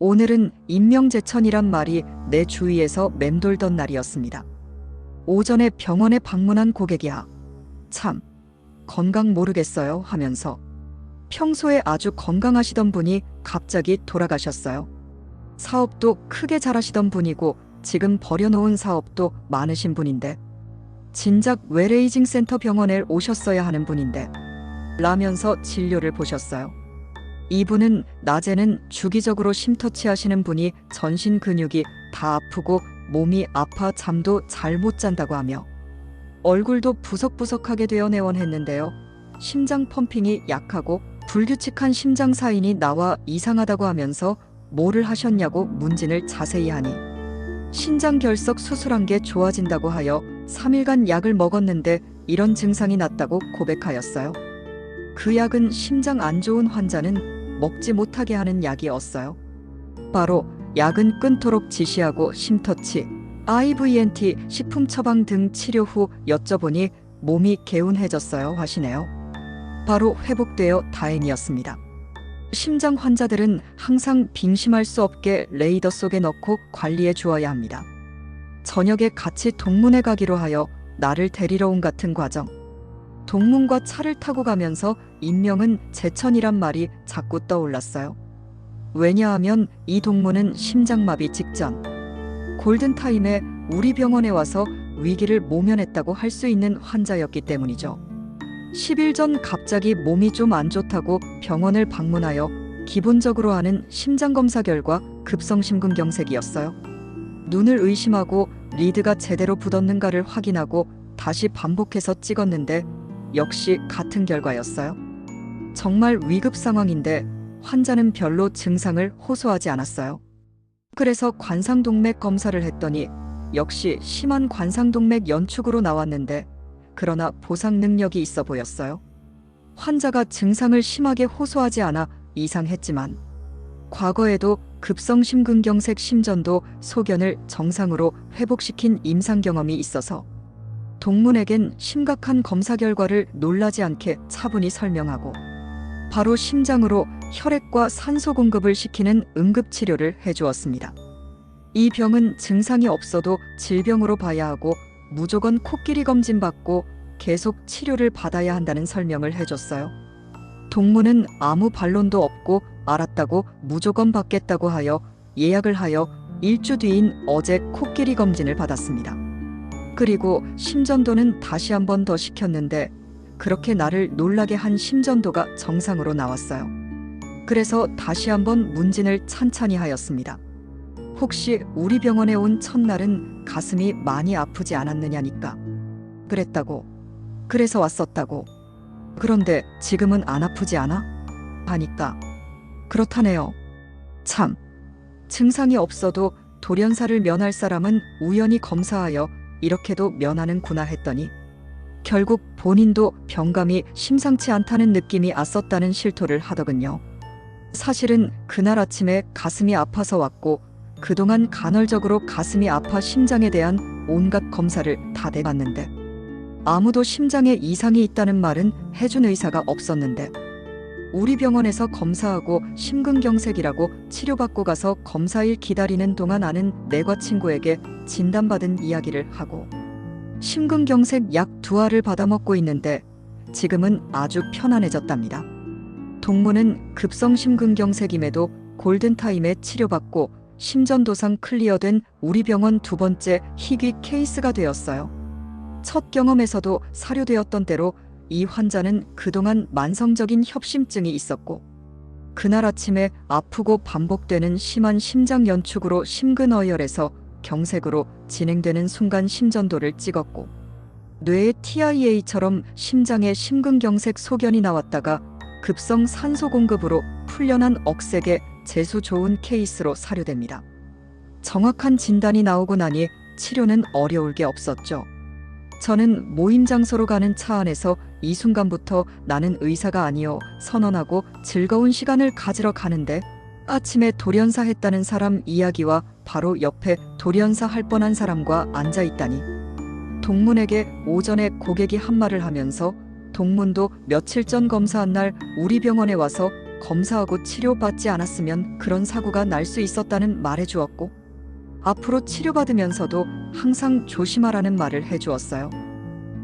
오늘은 임명제천이란 말이 내 주위에서 맴돌던 날이었습니다. 오전에 병원에 방문한 고객이야. 참, 건강 모르겠어요 하면서 평소에 아주 건강하시던 분이 갑자기 돌아가셨어요. 사업도 크게 잘하시던 분이고 지금 버려놓은 사업도 많으신 분인데 진작 웰레이징 센터 병원에 오셨어야 하는 분인데 라면서 진료를 보셨어요. 이분은 낮에는 주기적으로 심터치 하시는 분이 전신 근육이 다 아프고 몸이 아파 잠도 잘 못 잔다고 하며 얼굴도 부석부석하게 되어 내원했는데요. 심장 펌핑이 약하고 불규칙한 심장 사인이 나와 이상하다고 하면서 뭐를 하셨냐고 문진을 자세히 하니 신장결석 수술한 게 좋아진다고 하여 3일간 약을 먹었는데 이런 증상이 났다고 고백하였어요. 그 약은 심장 안 좋은 환자는 먹지 못하게 하는 약이었어요. 바로 약은 끊도록 지시하고 심터치, IVNT, 식품 처방 등 치료 후 여쭤보니 몸이 개운해졌어요 하시네요. 바로 회복되어 다행이었습니다. 심장 환자들은 항상 빙심할 수 없게 레이더 속에 넣고 관리해 주어야 합니다. 저녁에 같이 동문회 가기로 하여 나를 데리러 온 같은 과정. 동문과 차를 타고 가면서 임명은 제천이란 말이 자꾸 떠올랐어요. 왜냐하면 이 동문은 심장마비 직전 골든타임에 우리 병원에 와서 위기를 모면했다고 할 수 있는 환자였기 때문이죠. 10일 전 갑자기 몸이 좀 안 좋다고 병원을 방문하여 기본적으로 하는 심장검사 결과 급성심근경색이었어요. 눈을 의심하고 리드가 제대로 붙었는가를 확인하고 다시 반복해서 찍었는데 역시 같은 결과였어요. 정말 위급 상황인데 환자는 별로 증상을 호소하지 않았어요. 그래서 관상동맥 검사를 했더니 역시 심한 관상동맥 연축으로 나왔는데 그러나 보상 능력이 있어 보였어요. 환자가 증상을 심하게 호소하지 않아 이상했지만 과거에도 급성심근경색 심전도 소견을 정상으로 회복시킨 임상 경험이 있어서 동문에겐 심각한 검사 결과를 놀라지 않게 차분히 설명하고 바로 심장으로 혈액과 산소 공급을 시키는 응급치료를 해주었습니다. 이 병은 증상이 없어도 질병으로 봐야 하고 무조건 코끼리 검진 받고 계속 치료를 받아야 한다는 설명을 해줬어요. 동문은 아무 반론도 없고 알았다고 무조건 받겠다고 하여 예약을 하여 일주 뒤인 어제 코끼리 검진을 받았습니다. 그리고 심전도는 다시 한 번 더 시켰는데 그렇게 나를 놀라게 한 심전도가 정상으로 나왔어요. 그래서 다시 한번 문진을 찬찬히 하였습니다. 혹시 우리 병원에 온 첫날은 가슴이 많이 아프지 않았느냐니까. 그랬다고. 그래서 왔었다고. 그런데 지금은 안 아프지 않아? 하니까. 그렇다네요. 참. 증상이 없어도 돌연사를 면할 사람은 우연히 검사하여 이렇게도 면하는구나 했더니 결국 본인도 병감이 심상치 않다는 느낌이 왔었다는 실토를 하더군요. 사실은 그날 아침에 가슴이 아파서 왔고 그동안 간헐적으로 가슴이 아파 심장에 대한 온갖 검사를 다 내봤는데 아무도 심장에 이상이 있다는 말은 해준 의사가 없었는데 우리 병원에서 검사하고 심근경색이라고 치료받고 가서 검사일 기다리는 동안 아는 내과 친구에게 진단받은 이야기를 하고 심근경색 약 2알을 받아먹고 있는데 지금은 아주 편안해졌답니다. 동문은 급성심근경색임에도 골든타임에 치료받고 심전도상 클리어된 우리 병원 2번째 희귀 케이스가 되었어요. 첫 경험에서도 사료되었던 대로 이 환자는 그동안 만성적인 협심증이 있었고 그날 아침에 아프고 반복되는 심한 심장 연축으로 심근어혈에서 경색으로 진행되는 순간 심전도를 찍었고 뇌의 TIA처럼 심장에 심근경색 소견이 나왔다가 급성 산소 공급으로 풀려난 억색의 재수 좋은 케이스로 사료됩니다. 정확한 진단이 나오고 나니 치료는 어려울 게 없었죠. 저는 모임 장소로 가는 차 안에서 이 순간부터 나는 의사가 아니요 선언하고 즐거운 시간을 가지러 가는데 아침에 돌연사 했다는 사람 이야기와 바로 옆에 돌연사 할 뻔한 사람과 앉아 있다니 동문에게 오전에 고객이 한 말을 하면서 동문도 며칠 전 검사한 날 우리 병원에 와서 검사하고 치료받지 않았으면 그런 사고가 날 수 있었다는 말해 주었고, 앞으로 치료받으면서도 항상 조심하라는 말을 해주었어요.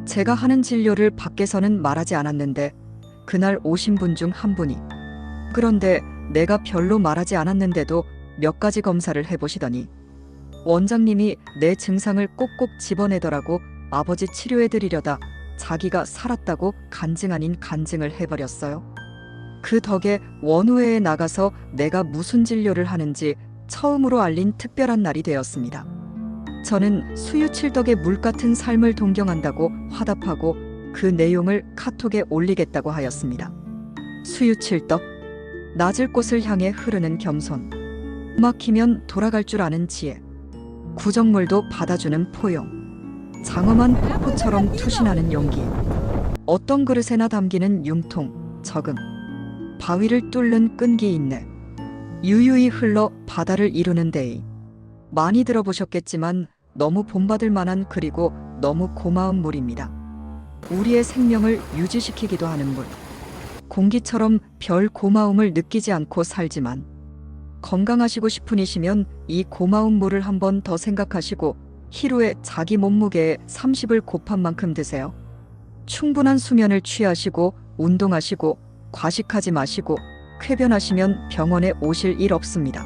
제가 하는 진료를 밖에서는 말하지 않았는데 그날 오신 분 중 한 분이, 그런데 내가 별로 말하지 않았는데도 몇 가지 검사를 해보시더니 원장님이 내 증상을 꼭꼭 집어내더라고. 아버지 치료해드리려다 자기가 살았다고 간증 아닌 간증을 해버렸어요. 그 덕에 원우회에 나가서 내가 무슨 진료를 하는지 처음으로 알린 특별한 날이 되었습니다. 저는 수유칠덕의 물 같은 삶을 동경한다고 화답하고 그 내용을 카톡에 올리겠다고 하였습니다. 수유칠덕, 낮을 곳을 향해 흐르는 겸손, 막히면 돌아갈 줄 아는 지혜, 구정물도 받아주는 포용, 장엄한 폭포처럼 투신하는 용기, 어떤 그릇에나 담기는 융통, 적응, 바위를 뚫는 끈기 인내, 유유히 흘러 바다를 이루는 대의. 많이 들어보셨겠지만 너무 본받을 만한 그리고 너무 고마운 물입니다. 우리의 생명을 유지시키기도 하는 물. 공기처럼 별 고마움을 느끼지 않고 살지만 건강하시고 싶으시면 이 고마운 물을 한 번 더 생각하시고 하루에 자기 몸무게에 30을 곱한 만큼 드세요. 충분한 수면을 취하시고 운동하시고 과식하지 마시고 쾌변하시면 병원에 오실 일 없습니다.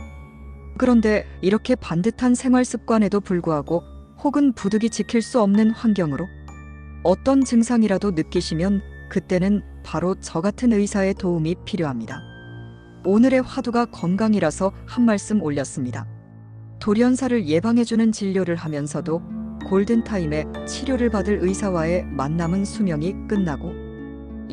그런데 이렇게 반듯한 생활 습관에도 불구하고 혹은 부득이 지킬 수 없는 환경으로 어떤 증상이라도 느끼시면 그때는 바로 저 같은 의사의 도움이 필요합니다. 오늘의 화두가 건강이라서 한 말씀 올렸습니다. 돌연사를 예방해주는 진료를 하면서도 골든타임에 치료를 받을 의사와의 만남은 수명이 끝나고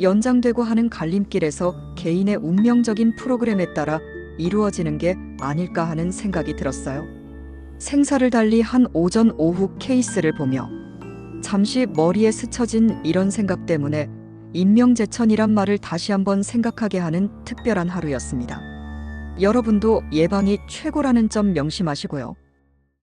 연장되고 하는 갈림길에서 개인의 운명적인 프로그램에 따라 이루어지는 게 아닐까 하는 생각이 들었어요. 생사를 달리 한 오전 오후 케이스를 보며 잠시 머리에 스쳐진 이런 생각 때문에 인명재천이란 말을 다시 한번 생각하게 하는 특별한 하루였습니다. 여러분도 예방이 최고라는 점 명심하시고요.